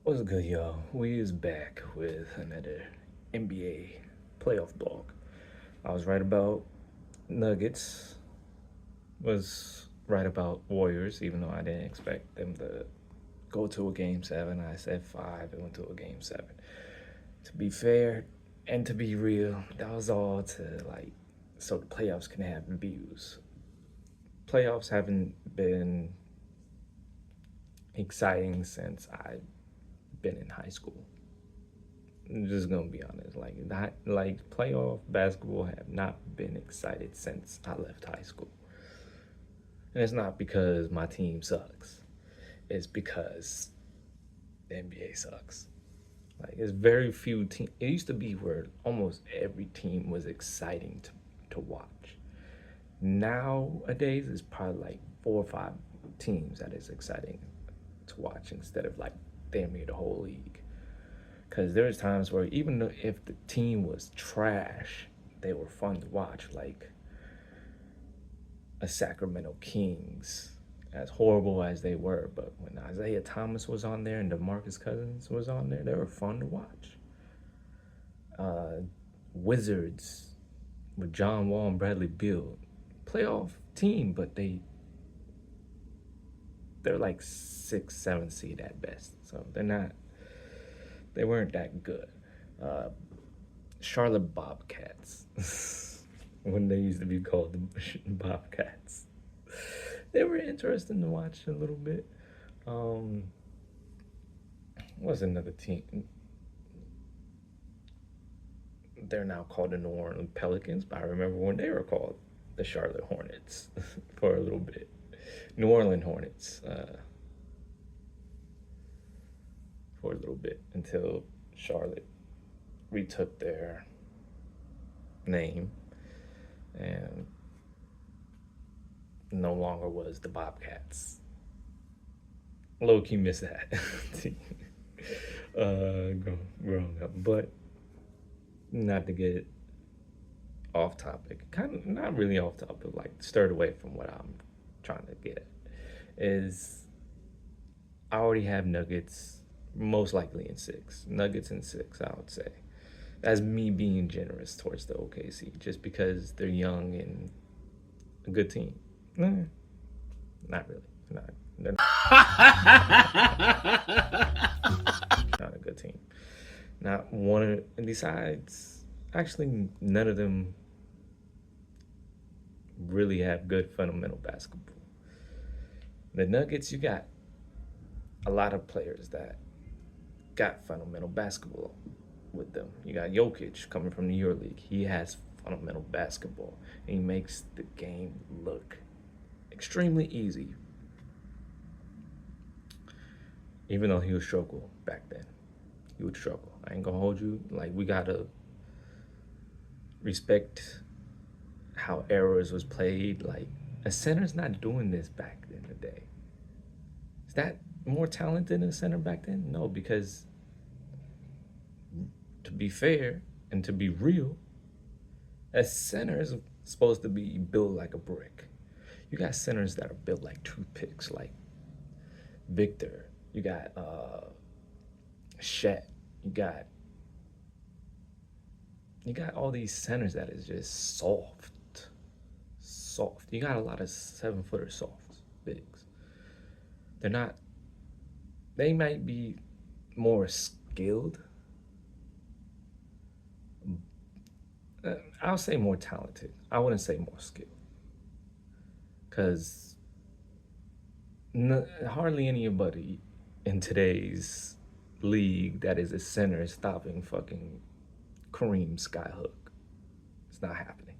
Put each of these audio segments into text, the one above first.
What's good, y'all? We is back with another NBA playoff blog. I was right about Nuggets, was right about Warriors, even though I didn't expect them to go to a game seven. I said five, it went to a game seven. To be fair and to be real, that was all to so the playoffs can have views. Playoffs haven't been exciting since I've been in high school. I'm just gonna be honest. Playoff basketball have not been excited since I left high school. And it's not because my team sucks. It's because the NBA sucks. It's very few teams. It used to be where almost every team was exciting to watch. Nowadays, it's probably like 4 or 5 teams that is exciting to watch instead of damn near the whole league. Because there's times where even if the team was trash, they were fun to watch, like a Sacramento Kings, as horrible as they were. But when Isaiah Thomas was on there and DeMarcus Cousins was on there, they were fun to watch. Wizards with John Wall and Bradley Beal, playoff team, but they're like 6, 7 seed at best. So they weren't that good. Charlotte Bobcats, when they used to be called the Bobcats, they were interesting to watch a little bit. What's another team? They're now called the New Orleans Pelicans, but I remember when they were called the Charlotte Hornets for a little bit. New Orleans Hornets for a little bit until Charlotte retook their name and no longer was the Bobcats. Low-key miss that team growing up, but not to get off topic, kind of not really off topic, stirred away from what I'm trying to get at, is I already have Nuggets most likely in 6. Nuggets in 6, I would say. That's me being generous towards the OKC, just because they're young and a good team. Not really. They're not a good team. Not one, and besides, actually, none of them really have good fundamental basketball. The Nuggets, you got a lot of players that got fundamental basketball with them. You got Jokic coming from the EuroLeague. He has fundamental basketball, and he makes the game look extremely easy, even though he would struggle back then. He would struggle. I ain't gonna hold you. We gotta respect how errors was played. A center's not doing this back in the day. Is that more talented than a center back then? No, because to be fair and to be real, a center is supposed to be built like a brick. You got centers that are built like toothpicks, like Victor. You got Shet. You got all these centers that is just soft. You got a lot of 7-footer softs, bigs. They might be more skilled. I'll say more talented. I wouldn't say more skilled. Because hardly anybody in today's league that is a center is stopping fucking Kareem Skyhook. It's not happening.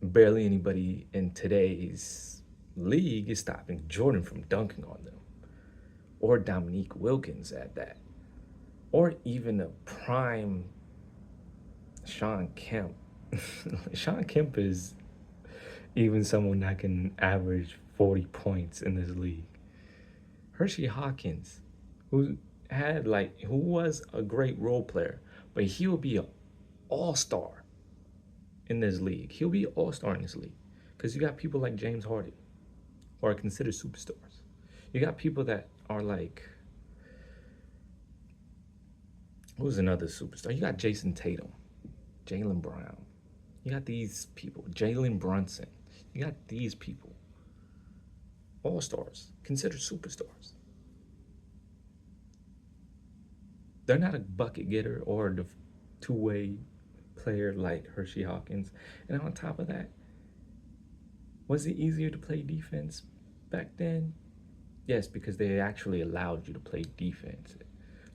Barely anybody in today's league is stopping Jordan from dunking on them, or Dominique Wilkins at that, or even a prime Sean Kemp. Sean Kemp is even someone that can average 40 points in this league. Hershey Hawkins, who was a great role player, but he'll be an all-star in this league. He'll be an all-star in this league. Because you got people like James Harden, who are considered superstars. You got people that are like, who's another superstar? You got Jason Tatum, Jaylen Brown. You got these people, Jalen Brunson. You got these people, all stars, considered superstars. They're not a bucket getter or the two-way player like Hershey Hawkins. And on top of that, was it easier to play defense back then? Yes, because they actually allowed you to play defense.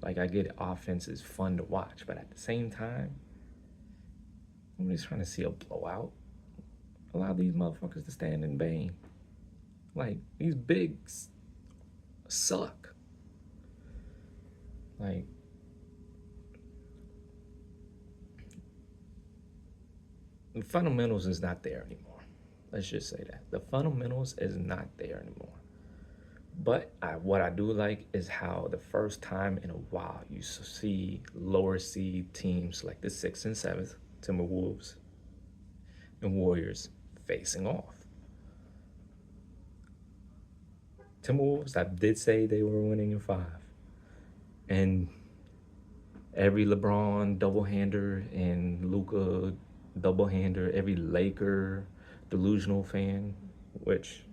Like, I get offense is fun to watch, but at the same time, nobody's trying to see a blowout. Allow these motherfuckers to stand in vain. Like, these bigs suck. Like, the fundamentals is not there anymore. Let's just say that. The fundamentals is not there anymore. But what I do like is how the first time in a while you see lower seed teams like the 6th and 7th Timberwolves and Warriors facing off. Timberwolves, I did say they were winning in 5. And every LeBron doublehander and Luka doublehander, every Laker delusional fan, which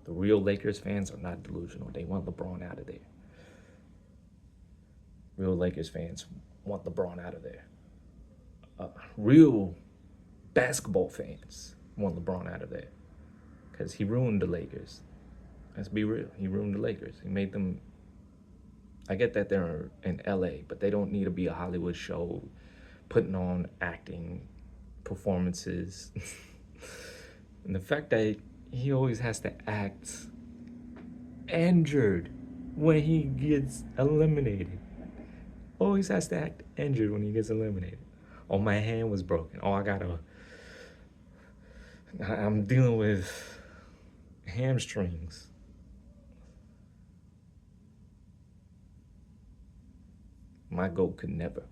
the real Lakers fans are not delusional. They want LeBron out of there. Real Lakers fans want LeBron out of there. Real basketball fans want LeBron out of there. Because he ruined the Lakers. Let's be real. He ruined the Lakers. He made them... I get that they're in LA, but they don't need to be a Hollywood show putting on acting performances. And the fact that he always has to act injured when he gets eliminated. Always has to act injured when he gets eliminated. Oh, my hand was broken. Oh, I'm dealing with hamstrings. My GOAT could never.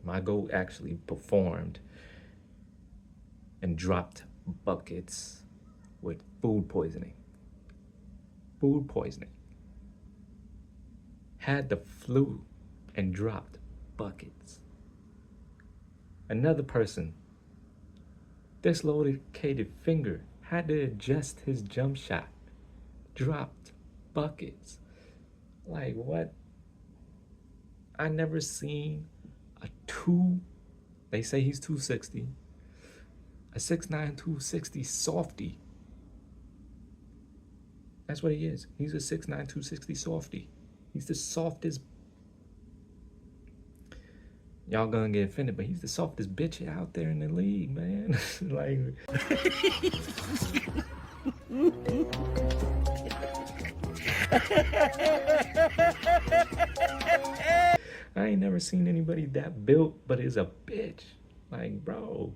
My GOAT actually performed and dropped buckets with food poisoning. Had the flu and dropped buckets. Another person, dislocated finger, had to adjust his jump shot, dropped buckets. Like, what? I never seen they say he's 260, a 6'9", 260 softy. That's what he is. He's a 6'9", 260 softy. He's the softest. Y'all gonna get offended, but he's the softest bitch out there in the league, man. Like, I ain't never seen anybody that built, but is a bitch. Like, bro,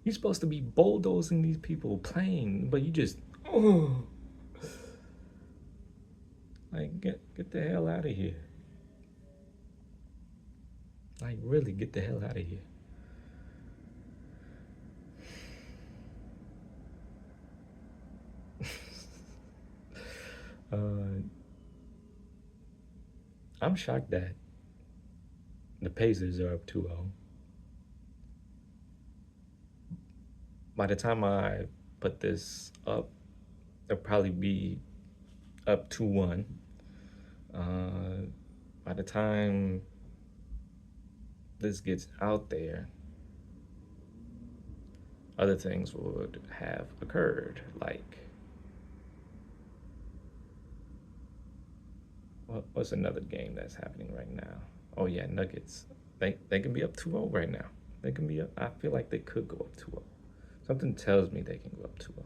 you're supposed to be bulldozing these people playing, but you just, like, get the hell out of here. Like, really, get the hell out of here. I'm shocked that the Pacers are up 2-0. By the time I put this up, they'll probably be up 2-1. By the time this gets out there, other things would have occurred, like, what's another game that's happening right now? Oh yeah, Nuggets. They can be up 2-0 right now. They can be up. I feel like they could go up 2-0. Something tells me they can go up 2-0.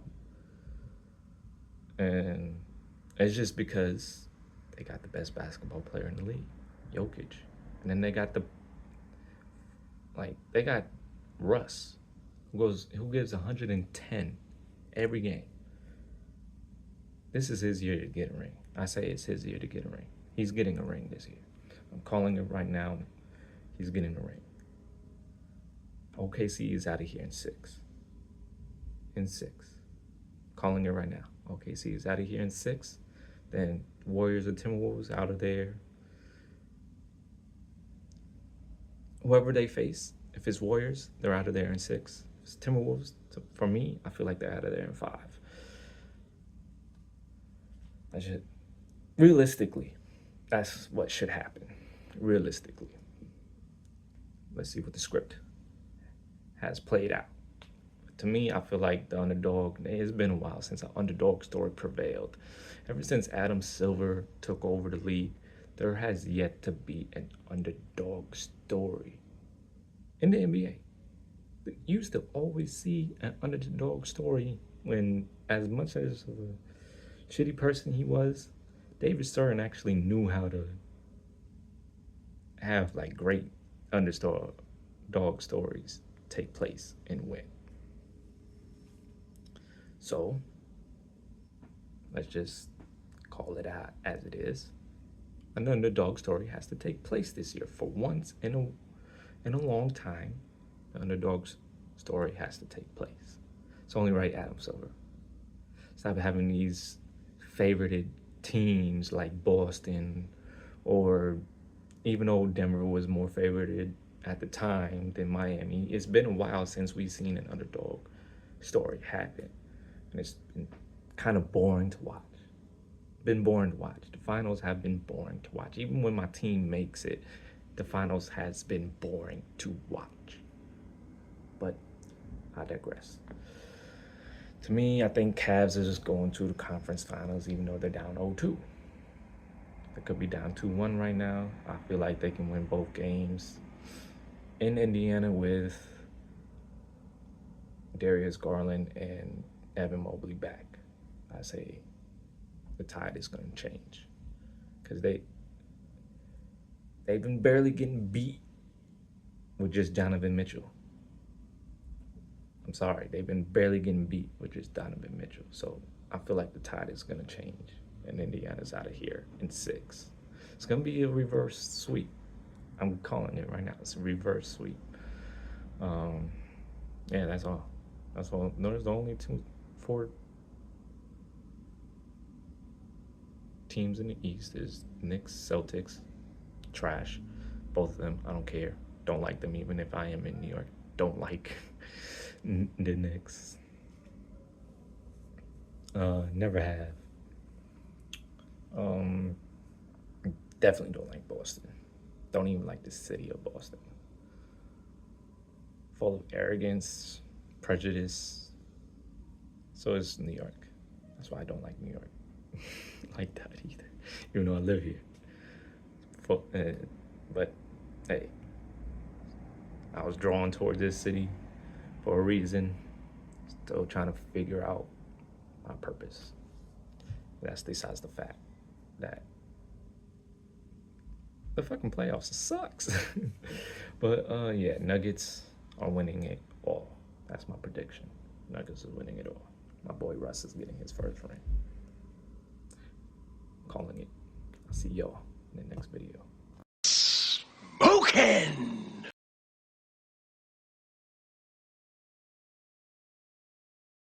And it's just because they got the best basketball player in the league, Jokic. And then they got they got Russ, who gives 110 every game. This is his year to get a ring. I say it's his year to get a ring. He's getting a ring this year. I'm calling it right now. He's getting a ring. OKC is out of here in 6. in 6. Calling it right now. OKC is out of here in 6. Then Warriors or Timberwolves out of there. Whoever they face, if it's Warriors, they're out of there in 6. If it's Timberwolves, for me, I feel like they're out of there in 5. Realistically, that's what should happen. Realistically. Let's see what the script has played out. To me, I feel like the underdog, it's been a while since an underdog story prevailed. Ever since Adam Silver took over the league, there has yet to be an underdog story in the NBA. You used to always see an underdog story when, as much as a shitty person he was, David Stern actually knew how to have like great underdog stories take place and win. So let's just call it out as it is. An underdog story has to take place this year. For once in a long time, the underdog's story has to take place. It's only right, Adam Silver. Stop having these favorited teams like Boston, or even though Denver was more favorited at the time than Miami, it's been a while since we've seen an underdog story happen. And it's been kind of boring to watch. Been boring to watch. The finals have been boring to watch. Even when my team makes it, the finals has been boring to watch. But I digress. To me, I think Cavs are just going to the conference finals, even though they're down 0-2. They could be down 2-1 right now. I feel like they can win both games in Indiana with Darius Garland and Evan Mobley back. I say the tide is going to change because they've been barely getting beat with just Donovan Mitchell. I'm sorry, they've been barely getting beat with just Donovan Mitchell. So I feel like the tide is going to change and Indiana's out of here in 6. It's going to be a reverse sweep. I'm calling it right now. It's a reverse sweep. Yeah, that's all. That's all. There's only 4 teams in the East. There's Knicks, Celtics, trash. Both of them, I don't care. Don't like them even if I am in New York. Don't like the Knicks. Never have. Definitely don't like Boston. Don't even like the city of Boston. Full of arrogance, prejudice. So is New York. That's why I don't like New York. Like that either. Even though I live here. But hey, I was drawn toward this city for a reason. Still trying to figure out my purpose. That's besides the fact that the fucking playoffs sucks. But yeah, Nuggets are winning it all. That's my prediction. Nuggets are winning it all. My boy Russ is getting his first ring. Calling it. I'll see y'all in the next video. Smoking!